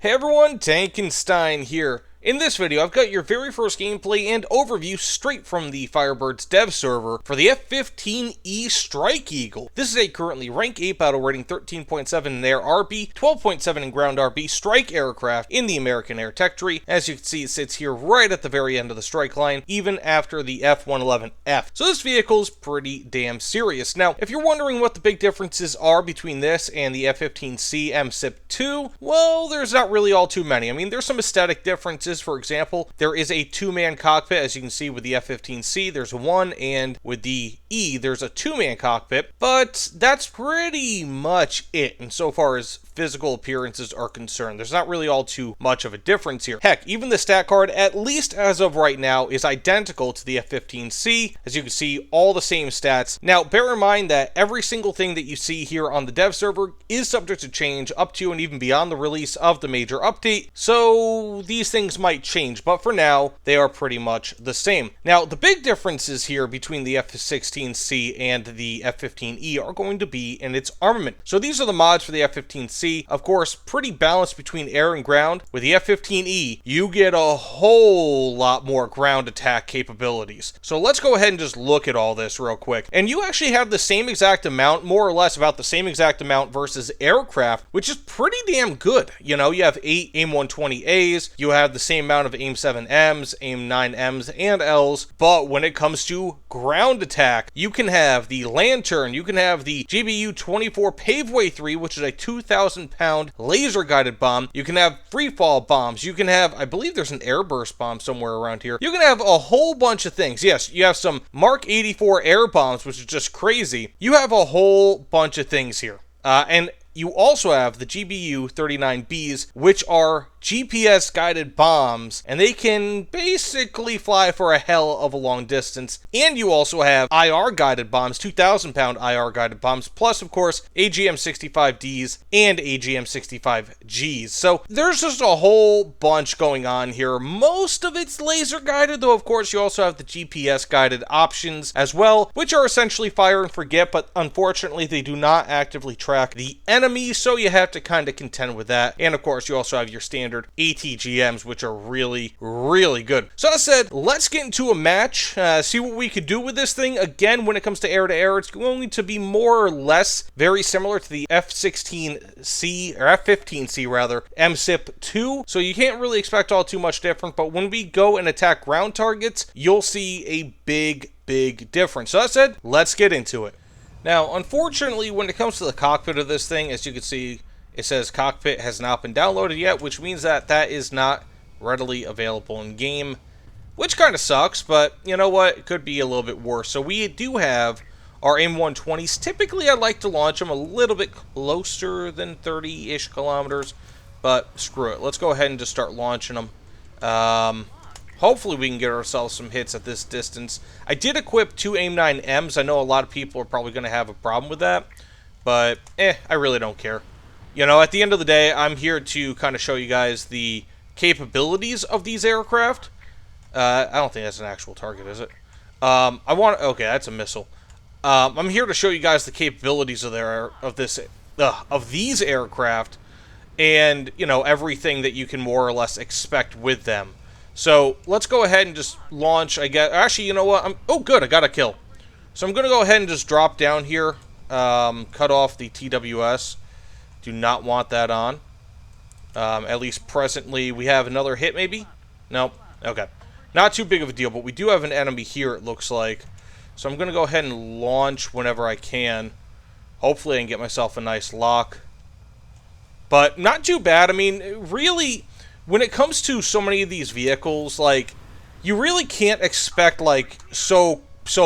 Hey everyone, Tankenstein here. In this video, I've got your very first gameplay and overview straight from the Firebirds dev server for the F-15E Strike Eagle. This is a currently rank 8 battle rating 13.7 in air RB, 12.7 in ground RB strike aircraft in the American Air Tech tree. As you can see, it sits here right at the very end of the strike line, even after the F-111F. So this vehicle is pretty damn serious. Now, if you're wondering what the big differences are between this and the F-15C MSIP-2, well, there's not really all too many. I mean, there's some aesthetic differences. For example, there is a two-man cockpit, as you can see with the F-15C, there's one, and with the E, there's a two-man cockpit, but that's pretty much it insofar as physical appearances are concerned. There's not really all too much of a difference here. Heck, even the stat card, at least as of right now, is identical to the F-15C. As you can see, all the same stats. Now, bear in mind that every single thing that you see here on the dev server is subject to change up to and even beyond the release of the major update, so these things might change, but for now, they are pretty much the same. Now, the big differences here between the F-16C and the F-15E are going to be in its armament. So these are the mods for the F-15C. Of course, pretty balanced between air and ground. With the F-15E, you get a whole lot more ground attack capabilities. So let's go ahead and just look at all this real quick. And you actually have the same exact amount, more or less about the same exact amount versus aircraft, which is pretty damn good. You know, you have 8 AIM-120As, you have the same amount of AIM-7Ms, AIM-9Ms, and Ls, but when it comes to ground attack, you can have the Lantern, you can have the GBU-24 Paveway 3, which is a 2,000-pound laser-guided bomb, you can have freefall bombs, you can have, I believe there's an airburst bomb somewhere around here, you can have a whole bunch of things. Yes, you have some Mark 84 air bombs, which is just crazy. You have a whole bunch of things here. And you also have the GBU-39Bs, which are GPS-guided bombs, and they can basically fly for a hell of a long distance. And you also have IR-guided bombs, 2,000-pound IR-guided bombs, plus, of course, AGM-65Ds and AGM-65Gs. So there's just a whole bunch going on here. Most of it's laser-guided, though, of course, you also have the GPS-guided options as well, which are essentially fire and forget, but unfortunately, they do not actively track the enemy, so you have to kind of contend with that. And, of course, you also have your standard ATGMs, which are really, really good. So as I said, let's get into a match, see what we could do with this thing. Again, when it comes to air-to-air, it's going to be more or less very similar to the F-16C, or F-15C rather, MSIP-2, so you can't really expect all too much different, but when we go and attack ground targets, you'll see a big difference. So as I said, let's get into it. Now, unfortunately, when it comes to the cockpit of this thing, as you can see, it says cockpit has not been downloaded yet, which means that that is not readily available in game, which kind of sucks, but you know what? It could be a little bit worse. So we do have our AIM-120s. Typically, I like to launch them a little bit closer than 30-ish kilometers, but screw it. Let's go ahead and just start launching them. Hopefully, we can get ourselves some hits at this distance. I did equip 2 AIM-9Ms. I know a lot of people are probably going to have a problem with that, but I really don't care. You know, at the end of the day, I'm here to kind of show you guys the capabilities of these aircraft. I don't think that's an actual target, is it? Okay, that's a missile. I'm here to show you guys the capabilities of these aircraft, and you know everything that you can more or less expect with them. So let's go ahead and just launch. I guess actually, you know what? Oh, good, I got a kill. So I'm gonna go ahead and just drop down here, cut off the TWS. Do not want that on. At least presently, we have another hit, maybe? Nope. Okay. Not too big of a deal, but we do have an enemy here, it looks like. So I'm going to go ahead and launch whenever I can. Hopefully I can get myself a nice lock. But not too bad. I mean, really, when it comes to so many of these vehicles, like, you really can't expect, like, so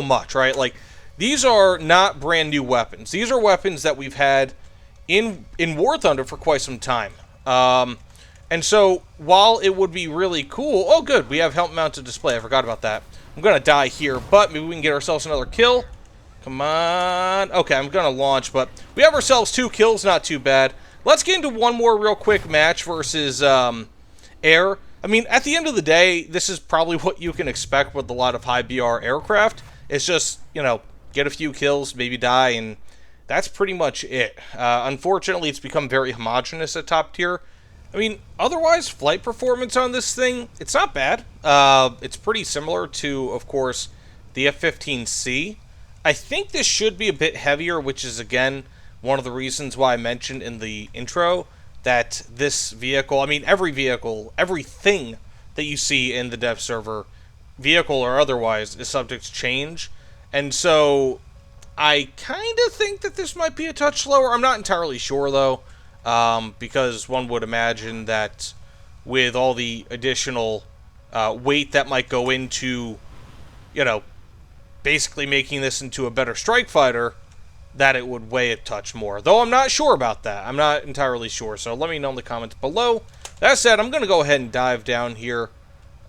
much, right? Like, these are not brand new weapons. These are weapons that we've had in War Thunder for quite some time. And so, while it would be really cool... Oh, good, we have helmet-mounted display. I forgot about that. I'm going to die here, but maybe we can get ourselves another kill. Come on. Okay, I'm going to launch, but we have ourselves 2 kills. Not too bad. Let's get into one more real quick match versus air. I mean, at the end of the day, this is probably what you can expect with a lot of high BR aircraft. It's just, you know, get a few kills, maybe die, and that's pretty much it. Unfortunately, it's become very homogenous at top tier. I mean, otherwise, flight performance on this thing, it's not bad. It's pretty similar to, of course, the F-15C. I think this should be a bit heavier, which is, again, one of the reasons why I mentioned in the intro that this vehicle, I mean, every vehicle, everything that you see in the dev server, vehicle or otherwise, is subject to change. And so I kind of think that this might be a touch slower. I'm not entirely sure, though, because one would imagine that with all the additional weight that might go into, you know, basically making this into a better strike fighter, that it would weigh a touch more. Though I'm not sure about that. I'm not entirely sure, so let me know in the comments below. That said, I'm going to go ahead and dive down here,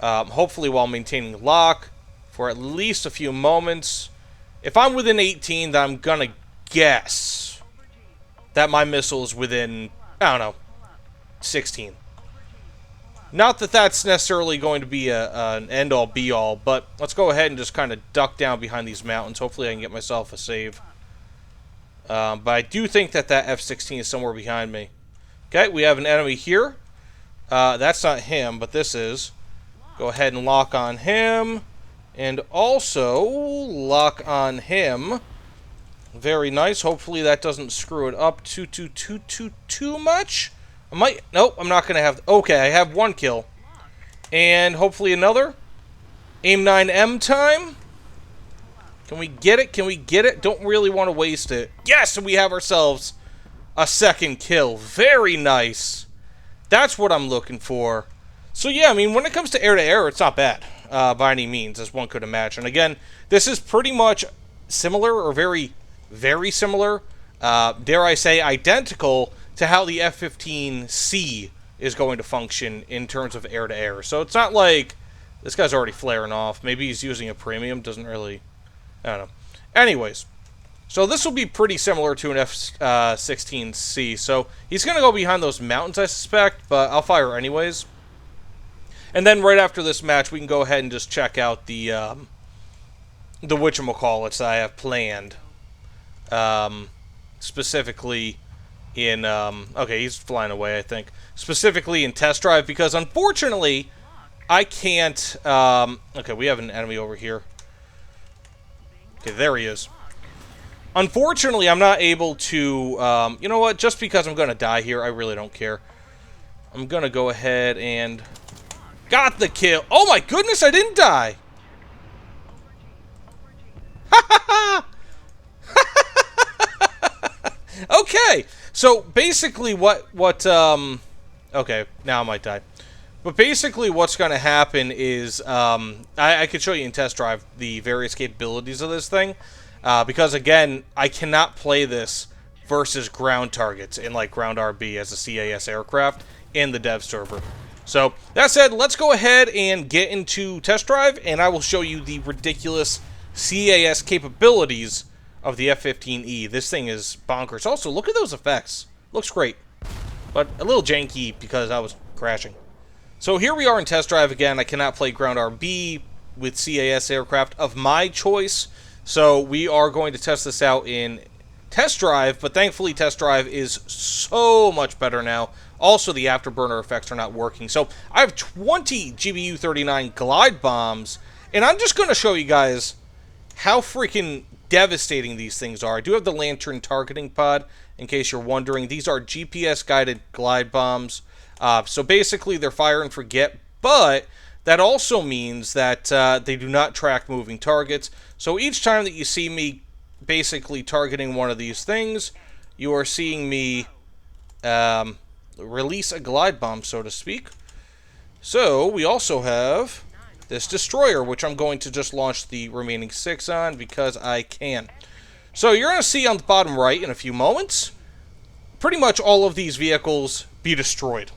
hopefully while maintaining lock for at least a few moments. If I'm within 18, then I'm going to guess that my missile is within, I don't know, 16. Not that that's necessarily going to be an end-all, be-all, but let's go ahead and just kind of duck down behind these mountains. Hopefully I can get myself a save. But I do think that that F-16 is somewhere behind me. Okay, we have an enemy here. That's not him, but this is. Go ahead and lock on him. And also lock on him. Very nice. Hopefully that doesn't screw it up too much. I might... Nope, I'm not going to have... Okay, I have one kill. And hopefully another. Aim 9M time. Can we get it? Can we get it? Don't really want to waste it. Yes, and we have ourselves a second kill. Very nice. That's what I'm looking for. So yeah, I mean, when it comes to air-to-air, it's not bad by any means, as one could imagine. Again, this is pretty much similar, or very, very similar, dare I say, identical to how the F-15C is going to function in terms of air-to-air. So it's not like this guy's already flaring off. Maybe he's using a premium. Doesn't really... I don't know. Anyways, so this will be pretty similar to an F-16C. So he's going to go behind those mountains, I suspect, but I'll fire anyways. And then right after this match, we can go ahead and just check out the whatchamacallits that I have planned. Specifically in... okay, he's flying away, I think. Specifically in test drive, because unfortunately, I can't... okay, we have an enemy over here. Okay, there he is. Unfortunately, I'm not able to, you know what, just because I'm going to die here, I really don't care. I'm going to go ahead and... Got the kill! Oh my goodness, I didn't die! Okay, so basically okay, now I might die. But basically what's going to happen is, I could show you in test drive the various capabilities of this thing, because again, I cannot play this versus ground targets in like ground RB as a CAS aircraft in the dev server. So, that said, let's go ahead and get into test drive, and I will show you the ridiculous CAS capabilities of the F-15E. This thing is bonkers. Also, look at those effects. Looks great. But a little janky because I was crashing. So here we are in test drive again. I cannot play ground RB with CAS aircraft of my choice. So we are going to test this out in test drive, but thankfully test drive is so much better now. Also, the afterburner effects are not working. So I have 20 GBU-39 glide bombs, and I'm just going to show you guys how freaking devastating these things are. I do have the Lantern targeting pod, in case you're wondering. These are GPS-guided glide bombs. So basically, they're fire and forget, but that also means that they do not track moving targets. So each time that you see me basically targeting one of these things, you are seeing me release a glide bomb, so to speak. So we also have this destroyer, which I'm going to just launch the remaining 6 on because I can. So you're going to see on the bottom right in a few moments, pretty much all of these vehicles be destroyed.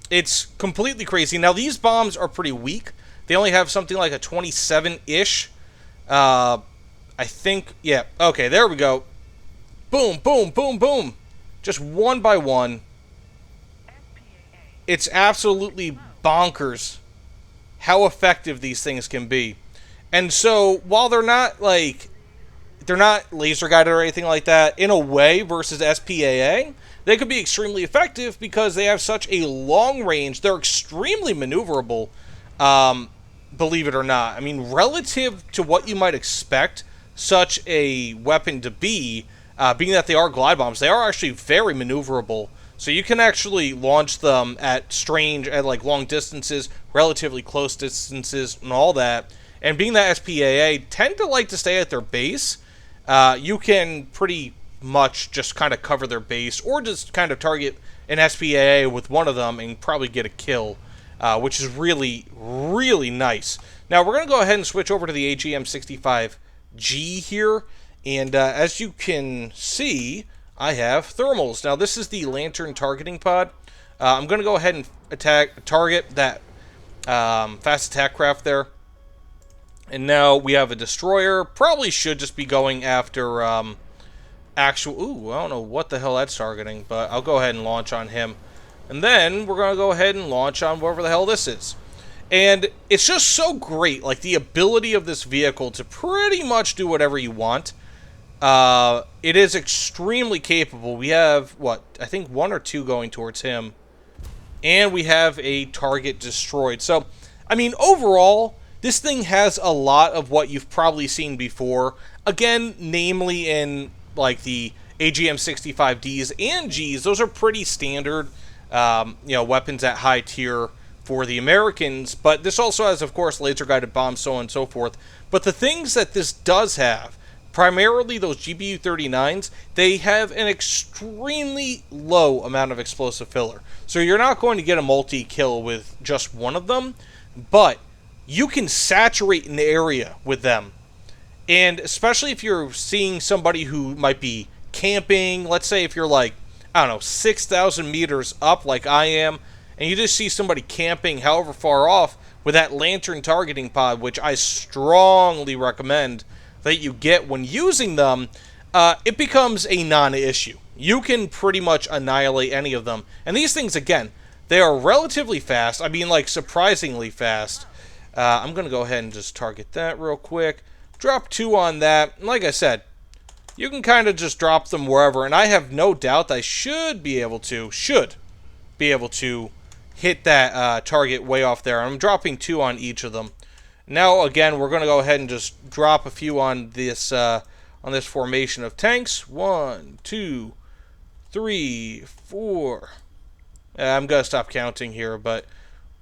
It's completely crazy. Now, these bombs are pretty weak. They only have something like a 27-ish. I think, yeah. Okay, there we go. Boom, boom, boom, boom. Just one by one. It's absolutely bonkers how effective these things can be. And so, while they're not, like, they're not laser guided or anything like that. In a way, versus SPAA, they could be extremely effective because they have such a long range. They're extremely maneuverable, believe it or not. I mean, relative to what you might expect such a weapon to be, being that they are glide bombs, they are actually very maneuverable. So you can actually launch them at like long distances, relatively close distances, and all that. And being that SPAA tend to like to stay at their base, you can pretty much just kind of cover their base, or just kind of target an SPAA with one of them and probably get a kill, which is really, really nice. Now we're going to go ahead and switch over to the AGM-65G here, and as you can see, I have thermals. Now this is the lantern targeting pod. I'm going to go ahead and target that fast attack craft there. And now we have a destroyer. Probably should just be going after actual... Ooh, I don't know what the hell that's targeting, but I'll go ahead and launch on him. And then we're going to go ahead and launch on whatever the hell this is. And it's just so great, like the ability of this vehicle to pretty much do whatever you want. It is extremely capable. We have, what, I think 1 or 2 going towards him. And we have a target destroyed. So, I mean, overall, this thing has a lot of what you've probably seen before. Again, namely in, like, the AGM-65Ds and Gs. Those are pretty standard, weapons at high tier for the Americans. But this also has, of course, laser-guided bombs, so on and so forth. But the things that this does have, primarily those GBU-39s, they have an extremely low amount of explosive filler. So you're not going to get a multi-kill with just one of them, but you can saturate an area with them. And especially if you're seeing somebody who might be camping, let's say if you're like, I don't know, 6,000 meters up like I am, and you just see somebody camping however far off with that lantern targeting pod, which I strongly recommend that you get when using them, it becomes a non-issue. You can pretty much annihilate any of them. And these things, again, they are relatively fast. I mean, like, surprisingly fast. I'm going to go ahead and just target that real quick. Drop 2 on that. And like I said, you can kind of just drop them wherever. And I have no doubt that I should be able to hit that target way off there. I'm dropping 2 on each of them. Now, again, we're going to go ahead and just drop a few on this formation of tanks. 1, 2, 3, 4. I'm going to stop counting here, but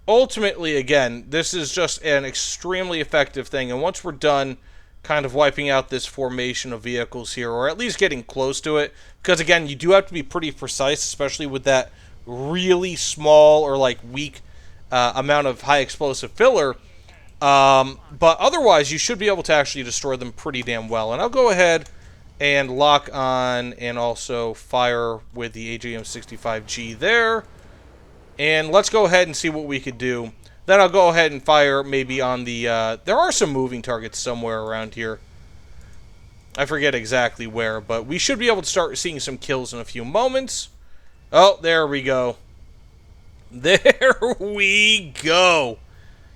ultimately, again, this is just an extremely effective thing. And once we're done kind of wiping out this formation of vehicles here, or at least getting close to it, because, again, you do have to be pretty precise, especially with that really small or, like, weak amount of high explosive filler. But otherwise, you should be able to actually destroy them pretty damn well. And I'll go ahead and lock on and also fire with the AGM-65G there. And let's go ahead and see what we could do. Then I'll go ahead and fire maybe on the... there are some moving targets somewhere around here. I forget exactly where, but we should be able to start seeing some kills in a few moments. Oh, there we go. There we go.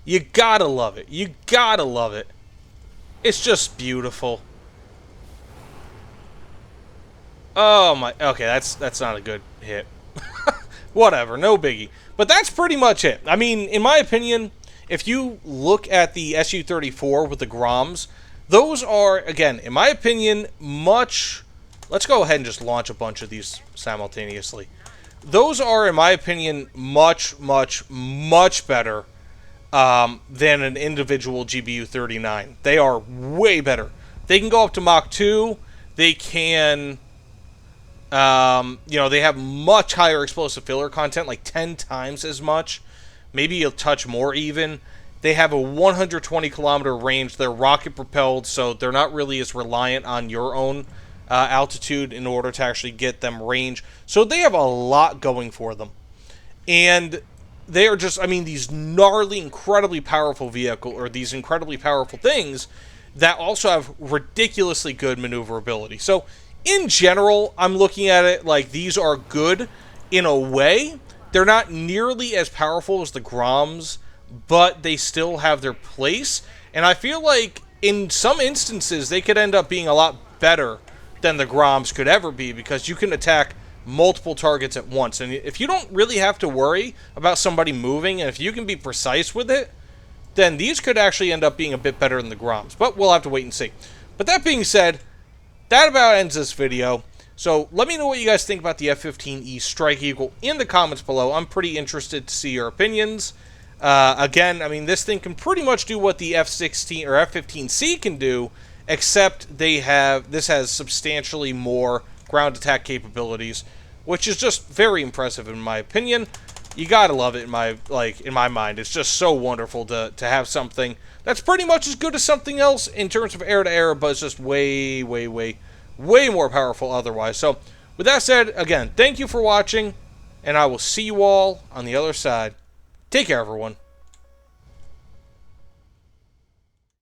You gotta love it. You gotta love it. It's just beautiful. Oh my... Okay, that's not a good hit. Whatever, no biggie. But that's pretty much it. I mean, in my opinion, if you look at the Su-34 with the Groms, those are, again, in my opinion, much... Let's go ahead and just launch a bunch of these simultaneously. Those are, in my opinion, much, much, much better than an individual GBU-39. They are way better. They can go up to Mach 2. They can, they have much higher explosive filler content, like 10 times as much. Maybe a touch more even. They have a 120-kilometer range. They're rocket-propelled, so they're not really as reliant on your own altitude in order to actually get them range. So they have a lot going for them. And they are just, I mean, these gnarly, incredibly powerful these incredibly powerful things that also have ridiculously good maneuverability. So, in general, I'm looking at it like these are good in a way. They're not nearly as powerful as the Groms, but they still have their place. And I feel like, in some instances, they could end up being a lot better than the Groms could ever be, because you can attack multiple targets at once. And if you don't really have to worry about somebody moving, and if you can be precise with it, then these could actually end up being a bit better than the Groms. But we'll have to wait and see. But that being said, that about ends this video. So let me know what you guys think about the F-15E Strike Eagle in the comments below. I'm pretty interested to see your opinions. Again, I mean, this thing can pretty much do what the F-16 or F-15C can do, except this has substantially more ground attack capabilities, which is just very impressive in my opinion. You gotta love it in my mind. It's just so wonderful to have something that's pretty much as good as something else in terms of air-to-air, but it's just way more powerful otherwise. So, with that said, again, thank you for watching, and I will see you all on the other side. Take care, everyone.